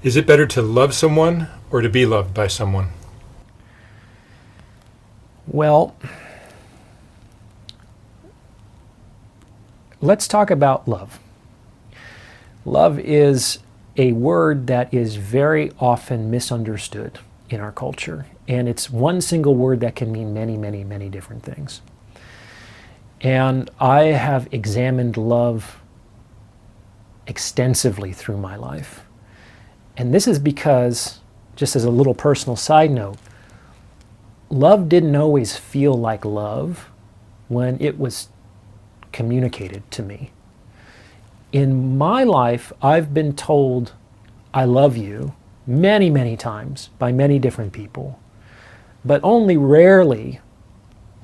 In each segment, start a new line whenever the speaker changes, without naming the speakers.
Is it better to love someone or to be loved by someone?
Well, let's talk about love. Love is a word that is very often misunderstood in our culture. And it's one single word that can mean many, many, many different things. And I have examined love extensively through my life. And this is because, just as a little personal side note, love didn't always feel like love when it was communicated to me. In my life, I've been told I love you many, many times by many different people, but only rarely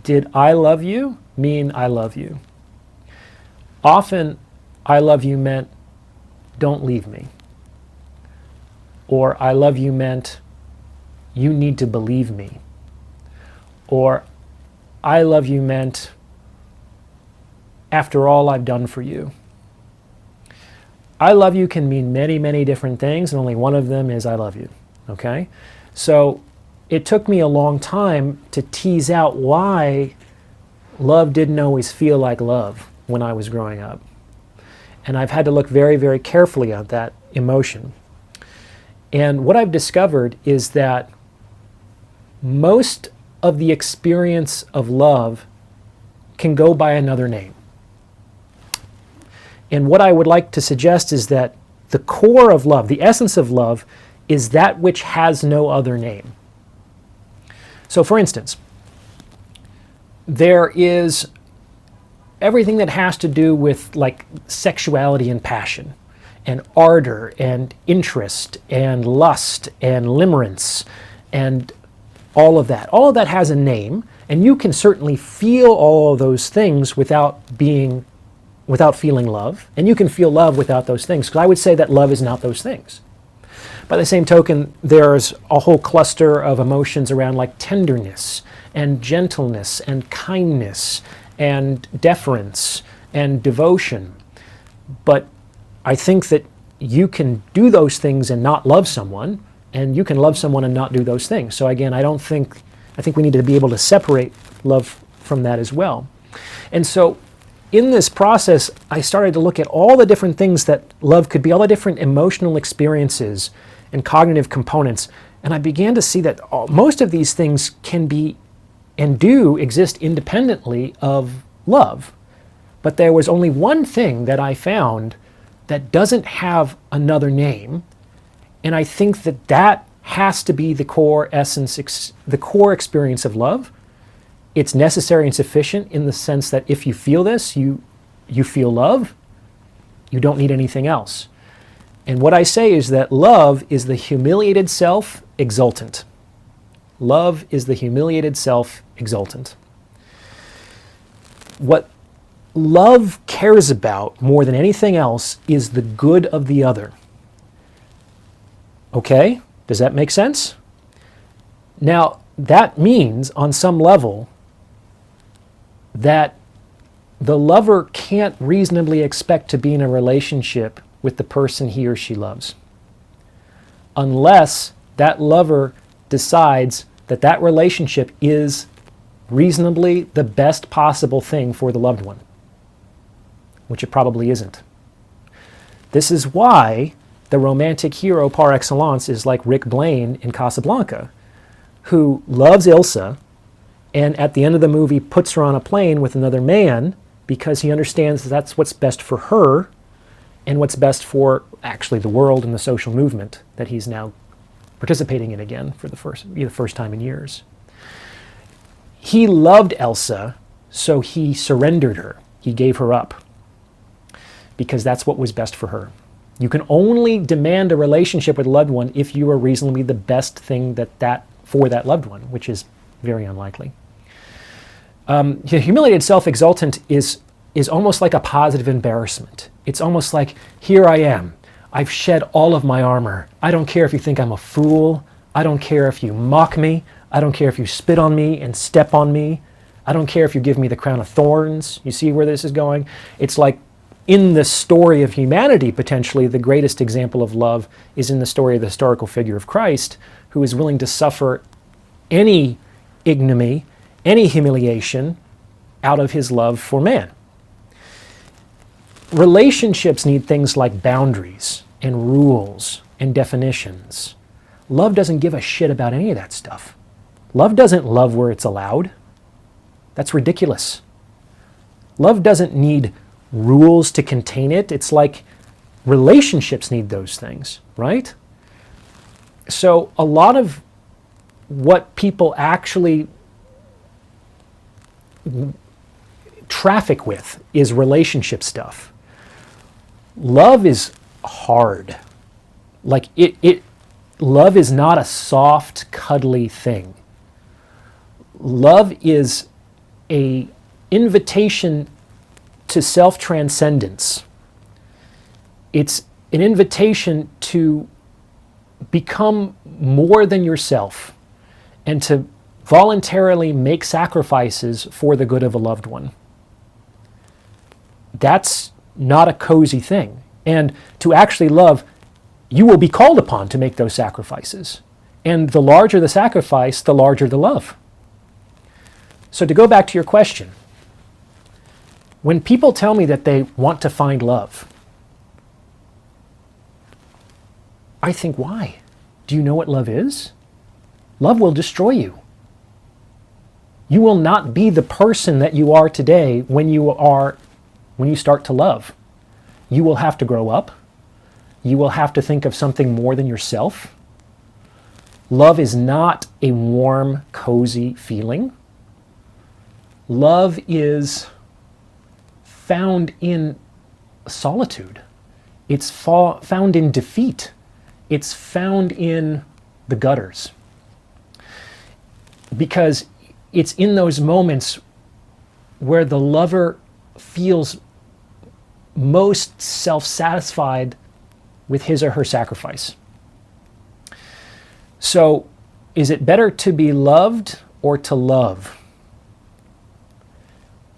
did I love you mean I love you. Often, I love you meant don't leave me. Or I love you meant you need to believe me. Or I love you meant after all I've done for you. I love you can mean many, many different things, and only one of them is I love you, okay? So it took me a long time to tease out why love didn't always feel like love when I was growing up. And I've had to look very, very carefully at that emotion. And what I've discovered is that most of the experience of love can go by another name. And what I would like to suggest is that the core of love, the essence of love, is that which has no other name. So for instance, there is everything that has to do with like sexuality and passion, and ardor, and interest, and lust, and limerence, and all of that. All of that has a name, and you can certainly feel all of those things without feeling love, and you can feel love without those things, because I would say that love is not those things. By the same token, there's a whole cluster of emotions around like tenderness, and gentleness, and kindness, and deference, and devotion. But I think that you can do those things and not love someone, and you can love someone and not do those things. So again, I think we need to be able to separate love from that as well. And so in this process, I started to look at all the different things that love could be, all the different emotional experiences and cognitive components, and I began to see that most of these things can be and do exist independently of love. But there was only one thing that I found that doesn't have another name, and I think that that has to be the core essence, the core experience of love. It's necessary and sufficient in the sense that if you feel this, you feel love. You don't need anything else. And what I say is that love is the humiliated self exultant. Love is the humiliated self exultant. What love cares about more than anything else is the good of the other. Okay? Does that make sense? Now, that means on some level that the lover can't reasonably expect to be in a relationship with the person he or she loves, unless that lover decides that that relationship is reasonably the best possible thing for the loved one, which it probably isn't. This is why the romantic hero par excellence is like Rick Blaine in Casablanca, who loves Ilsa, and at the end of the movie puts her on a plane with another man because he understands that that's what's best for her and what's best for actually the world and the social movement that he's now participating in again for the first time in years. He loved Elsa, so he surrendered her. He gave her up because that's what was best for her. You can only demand a relationship with a loved one if you are reasonably the best thing for that loved one, which is very unlikely. The humiliated self-exultant is almost like a positive embarrassment. It's almost like, here I am. I've shed all of my armor. I don't care if you think I'm a fool. I don't care if you mock me. I don't care if you spit on me and step on me. I don't care if you give me the crown of thorns. You see where this is going? It's like in the story of humanity, potentially, the greatest example of love is in the story of the historical figure of Christ, who is willing to suffer any ignominy, any humiliation out of his love for man. Relationships need things like boundaries and rules and definitions. Love doesn't give a shit about any of that stuff. Love doesn't love where it's allowed. That's ridiculous. Love doesn't need rules to contain it. It's like relationships need those things, right? So a lot of what people actually traffic with is relationship stuff. Love is hard. Like love is not a soft, cuddly thing. Love is a invitation to self-transcendence. It's an invitation to become more than yourself and to voluntarily make sacrifices for the good of a loved one. That's not a cozy thing. And to actually love, you will be called upon to make those sacrifices. And the larger the sacrifice, the larger the love. So to go back to your question, when people tell me that they want to find love, I think, why? Do you know what love is? Love will destroy you. You will not be the person that you are today when you start to love. You will have to grow up. You will have to think of something more than yourself. Love is not a warm, cozy feeling. Love is found in solitude. It's found in defeat. It's found in the gutters. Because it's in those moments where the lover feels most self-satisfied with his or her sacrifice. So, is it better to be loved or to love?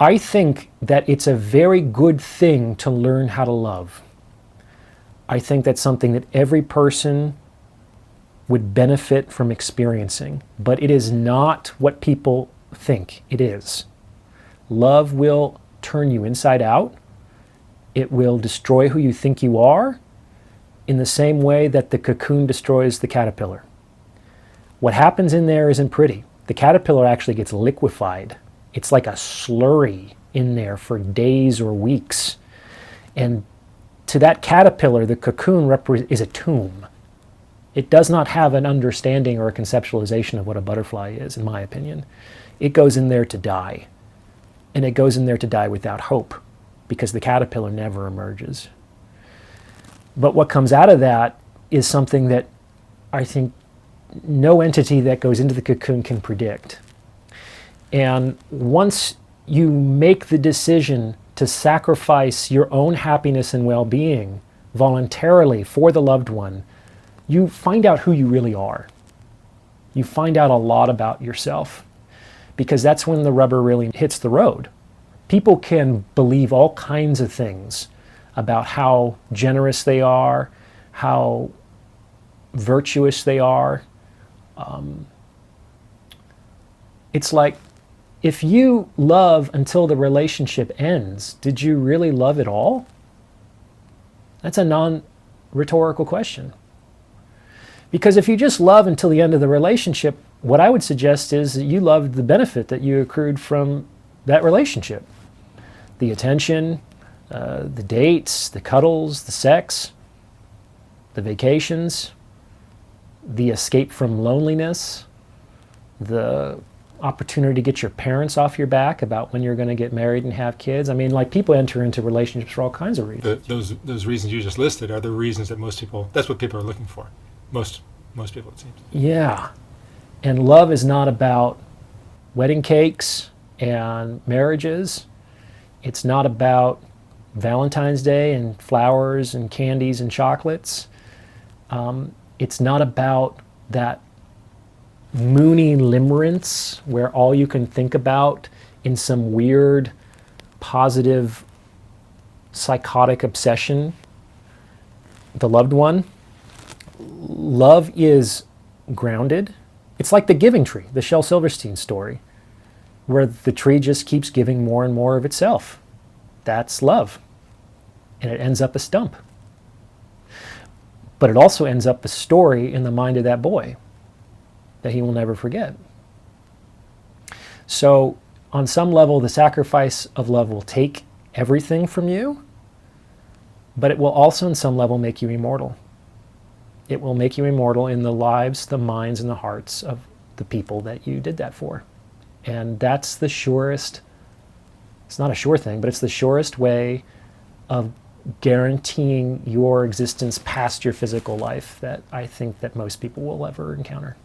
I think that it's a very good thing to learn how to love. I think that's something that every person would benefit from experiencing, but it is not what people think it is. Love will turn you inside out. It will destroy who you think you are in the same way that the cocoon destroys the caterpillar. What happens in there isn't pretty. The caterpillar actually gets liquefied. It's like a slurry in there for days or weeks. And to that caterpillar, the cocoon is a tomb. It does not have an understanding or a conceptualization of what a butterfly is, in my opinion. It goes in there to die. And it goes in there to die without hope, because the caterpillar never emerges. But what comes out of that is something that I think no entity that goes into the cocoon can predict. And once you make the decision to sacrifice your own happiness and well-being voluntarily for the loved one, you find out who you really are. You find out a lot about yourself, because that's when the rubber really hits the road. People can believe all kinds of things about how generous they are, how virtuous they are. It's like, if you love until the relationship ends, did you really love at all? That's a non-rhetorical question. Because if you just love until the end of the relationship, what I would suggest is that you loved the benefit that you accrued from that relationship. The attention, the dates, the cuddles, the sex, the vacations, the escape from loneliness, the opportunity to get your parents off your back about when you're going to get married and have kids. I mean, like, people enter into relationships for all kinds of reasons.
Those reasons you just listed are the reasons that most people, that's what people are looking for. Most people, it seems.
Yeah. And love is not about wedding cakes and marriages. It's not about Valentine's Day and flowers and candies and chocolates. It's not about that moony limerence where all you can think about in some weird, positive psychotic obsession, the loved one, love is grounded. It's like the giving tree, the Shel Silverstein story, where the tree just keeps giving more and more of itself. That's love. And it ends up a stump. But it also ends up a story in the mind of that boy that he will never forget. So, on some level, the sacrifice of love will take everything from you, but it will also, on some level, make you immortal. It will make you immortal in the lives, the minds, and the hearts of the people that you did that for. And that's the surest, it's not a sure thing, but it's the surest way of guaranteeing your existence past your physical life that I think that most people will ever encounter.